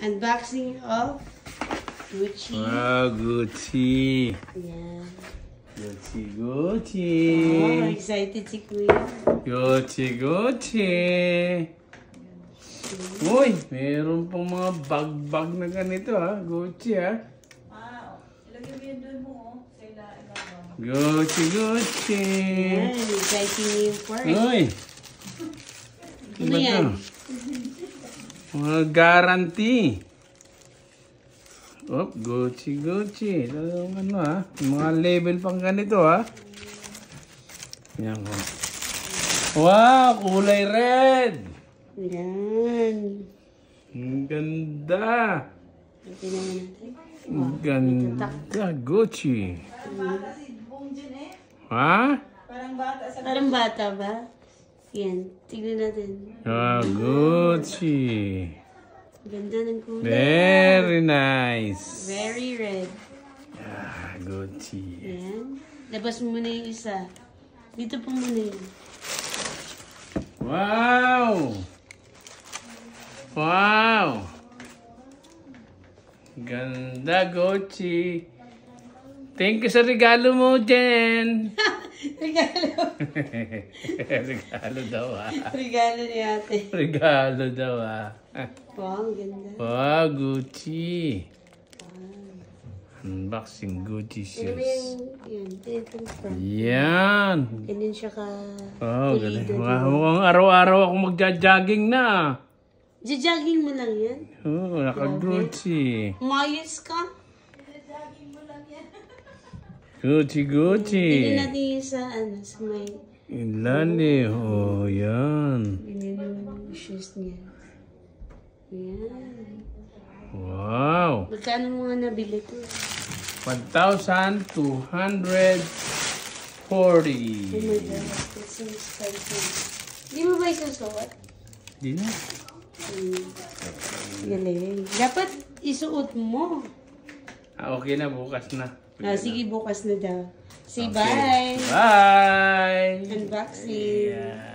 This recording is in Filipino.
Unboxing of Gucci. Wow, Gucci. Yeah. Gucci. Oh, excited si Kuya. Gucci. Uy, meron pang mga bag na ganito ha. Gucci ha. Ilagay mo yun doon mo, sa ilalim. Gucci. Yan, exciting yung part. Uy. Ano yan? Mga guarantee. Oh, Gucci. Talagang ano ha. Mga label pang ganito ha. Yan ko. Wow, kulay red. Yan. Ang ganda. Tingnan natin. Ang ganda, Gucci. Kasi buong dyan eh. Ha? Parang bata sa... Parang bata ba? Yan. Tignan natin. Ah, Gucci. Ganda ng kulay. Very nice. Very red. Ah, Gucci. Yan. Labas mo muna yung isa. Dito po muna yun. Wow! Ganda, Gucci. Thank you sa regalo mo, Jen. Regalo. Regalo daw Regalo ni ate. Regalo daw Wow, ang ganda. Wow, Gucci. Unboxing Gucci Ano ba shoes. yan? Tinatransfer. Yan. Ganyan siya ka Oh, galing. pulido. Mukhang araw-araw ako magja-jogging na. Jogging mo lang yan? Oh, naka-Gucci. Umayos ka? Gucci. Tingnan natin yung sa may... Ilan eh. Oh, yan. Ganyan yung shoes niya. Yan. Wow. Magkano mo nga nabili ko? 1,240. Oh my God, that's so expensive. Di mo ba isusuot? Di na. Galing. Dapat isuot mo. Okay na, bukas na. Sige, bukas na daw. Say Okay. bye. Bye! Unboxing. Yeah.